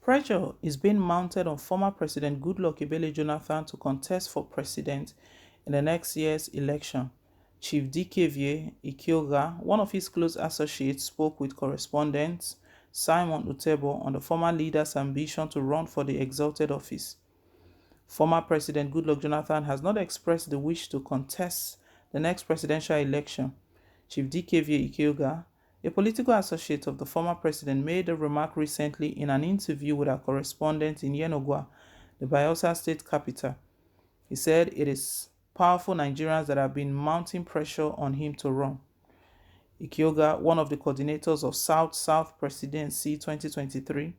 Pressure is being mounted on former President Goodluck Jonathan to contest for president in the next year's election. Chief DKV Ikyoga, one of his close associates, spoke with correspondent Simon Utebo on the former leader's ambition to run for the exalted office. Former President Goodluck Jonathan has not expressed the wish to contest the next presidential election. Chief DKV Ikyoga, a political associate of the former president, made a remark recently in an interview with our correspondent in Yenogwa, the Bayelsa state capital. He said it is powerful Nigerians that have been mounting pressure on him to run. Ikyoga, one of the coordinators of South-South Presidency 2023,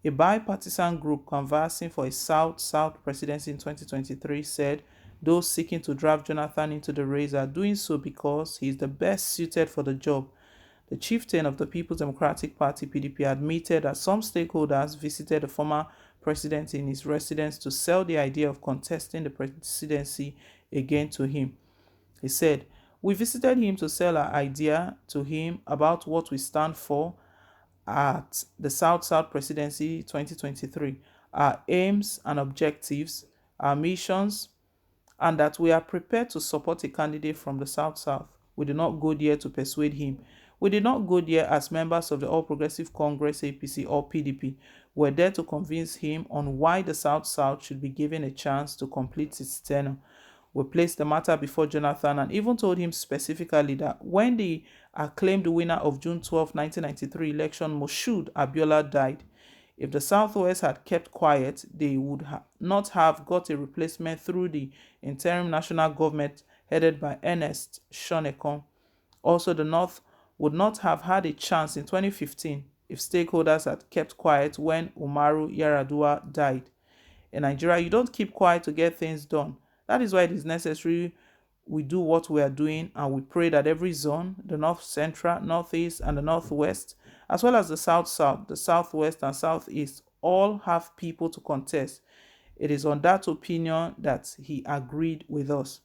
a bipartisan group canvassing for a South-South presidency in 2023, said those seeking to draft Jonathan into the race are doing so because he is the best suited for the job. The chieftain of the People's Democratic Party (PDP) admitted that some stakeholders visited the former president in his residence to sell the idea of contesting the presidency again to him. He said, "We visited him to sell our idea to him about what we stand for at the South-South Presidency 2023, our aims and objectives, our missions, and that we are prepared to support a candidate from the South-South. We did not go there to persuade him. We did not go there as members of the All Progressive Congress (APC) or PDP. We were there to convince him on why the South-South should be given a chance to complete its tenure. We placed the matter before Jonathan and even told him specifically that when the acclaimed winner of June 12, 1993 election, Moshood Abiola, died, if the Southwest had kept quiet, they would not have got a replacement through the interim national government headed by Ernest Shonekan. Also, the North would not have had a chance in 2015 if stakeholders had kept quiet when Umaru Yar'Adua died. In Nigeria, you don't keep quiet to get things done. That is why it is necessary we do what we are doing, and we pray that every zone, the North Central, Northeast, and the Northwest, as well as the South-South, the Southwest, and Southeast, all have people to contest. It is on that opinion that he agreed with us.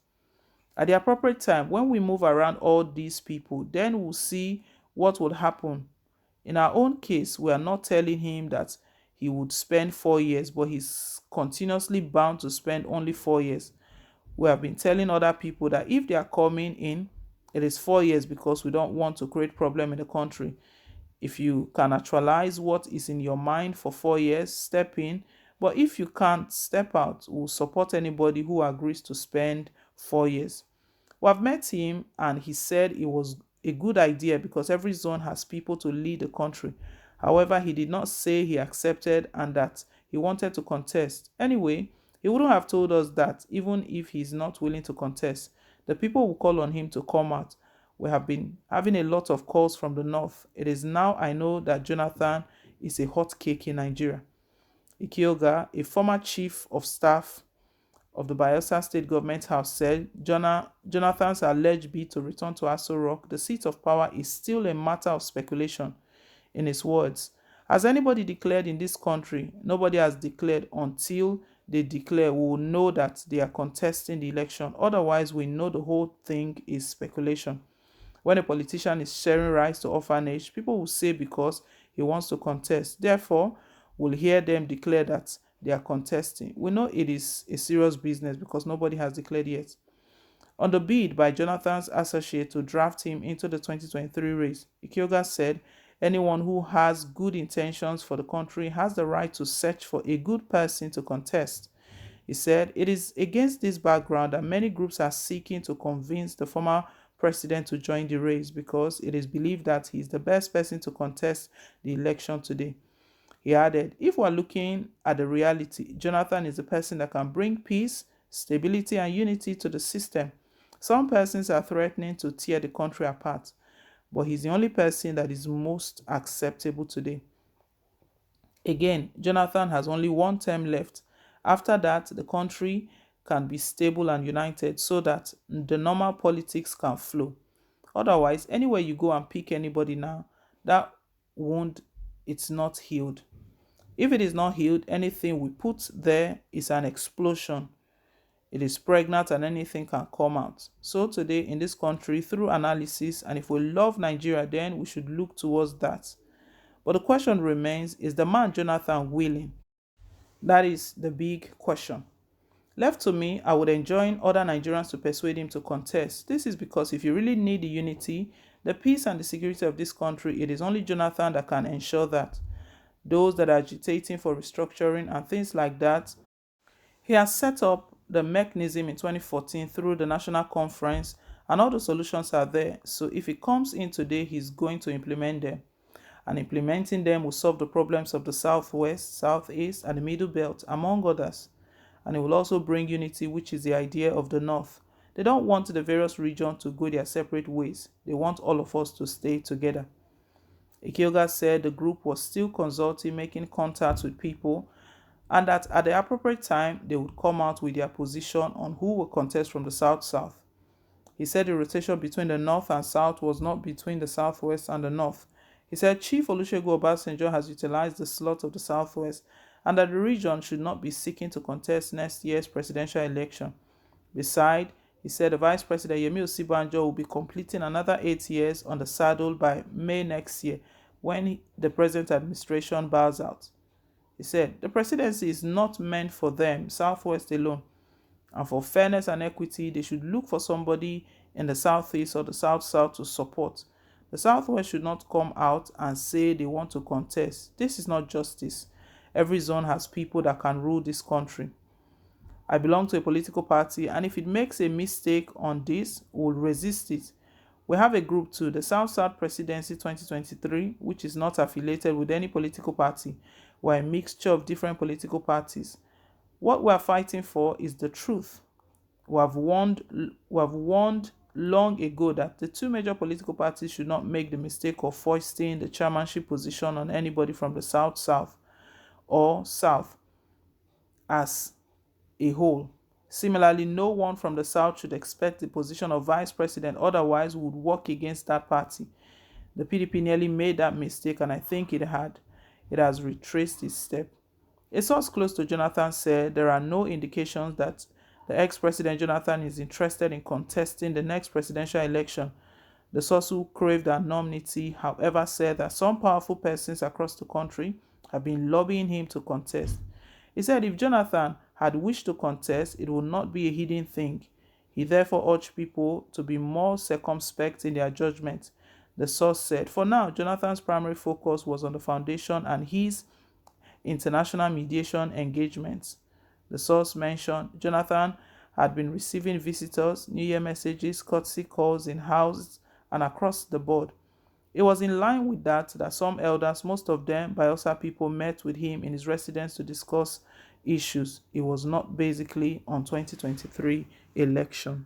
At the appropriate time, when we move around all these people, then we'll see what would happen. In our own case, we are not telling him that he would spend 4 years, but he's continuously bound to spend only 4 years. We have been telling other people that if they are coming in, it is 4 years because we don't want to create problem in the country. If you can actualize what is in your mind for 4 years, step in. But if you can't, step out. We'll support anybody who agrees to spend 4 years. We have met him and he said it was a good idea because every zone has people to lead the country. However, he did not say he accepted and that he wanted to contest. Anyway, he wouldn't have told us that even if he's not willing to contest. The people will call on him to come out. We have been having a lot of calls from the North. It is now I know that Jonathan is a hot cake in Nigeria." Ikyoga, a former chief of staff of the Bayelsa State Government House, said Jonathan's alleged bid to return to Aso Rock, the seat of power, is still a matter of speculation. In his words, "Has anybody declared in this country? Nobody has declared. Until they declare, we will know that they are contesting the election. Otherwise, we know the whole thing is speculation. When a politician is sharing rice to orphanage, people will say because he wants to contest. Therefore, we'll hear them declare that they are contesting. We know it is a serious business because nobody has declared yet." On the bid by Jonathan's associate to draft him into the 2023 race, Ikyoga said anyone who has good intentions for the country has the right to search for a good person to contest. He said it is against this background that many groups are seeking to convince the former president to join the race because it is believed that he is the best person to contest the election today. He added, "If we're looking at the reality, Jonathan is the person that can bring peace, stability, and unity to the system. Some persons are threatening to tear the country apart, but he's the only person that is most acceptable today." Again, Jonathan has only one term left. After that, the country can be stable and united so that the normal politics can flow. Otherwise, anywhere you go and pick anybody now, that wound, it's not healed. If it is not healed, anything we put there is an explosion. It is pregnant and anything can come out. So today in this country, through analysis, and if we love Nigeria, then we should look towards that. But the question remains, is the man Jonathan willing? That is the big question. Left to me, I would enjoin other Nigerians to persuade him to contest. This is because if you really need the unity, the peace and the security of this country, it is only Jonathan that can ensure that. Those that are agitating for restructuring and things like that, he has set up the mechanism in 2014 through the National Conference, and all the solutions are there. So if he comes in today, he's going to implement them. And implementing them will solve the problems of the Southwest, Southeast, and the Middle Belt, among others. And it will also bring unity, which is the idea of the North. They don't want the various regions to go their separate ways. They want all of us to stay together. Ikioga said the group was still consulting, making contacts with people, and that at the appropriate time, they would come out with their position on who will contest from the South-South. He said the rotation between the North and South was not between the Southwest and the North. He said Chief Olusegun Obasanjo has utilized the slot of the Southwest and that the region should not be seeking to contest next year's presidential election. Besides, he said the Vice President Yemi Osibanjo will be completing another 8 years on the saddle by May next year when the present administration bows out. He said the presidency is not meant for them, Southwest alone, and for fairness and equity, they should look for somebody in the Southeast or the South-South to support. The Southwest should not come out and say they want to contest. This is not justice. Every zone has people that can rule this country. I belong to a political party, and if it makes a mistake on this, we'll resist it. We have a group too, the South-South Presidency 2023, which is not affiliated with any political party. We're a mixture of different political parties. What we are fighting for is the truth. We have warned long ago that the two major political parties should not make the mistake of foisting the chairmanship position on anybody from the South-South or South as a whole. Similarly, no one from the South should expect the position of vice president, otherwise we would work against that party. The PDP nearly made that mistake, and I think it has retraced its step. A source close to Jonathan said there are no indications that the ex-president Jonathan is interested in contesting the next presidential election. The source, who craved anonymity, however, said that some powerful persons across the country have been lobbying him to contest. He said if Jonathan had wished to contest, it would not be a hidden thing. He therefore urged people to be more circumspect in their judgment. The source said, for now, Jonathan's primary focus was on the foundation and his international mediation engagements. The source mentioned Jonathan had been receiving visitors, New Year messages, courtesy calls in houses and across the board. It was in line with that some elders, most of them Bayelsa people, met with him in his residence to discuss issues. It was not basically on 2023 election.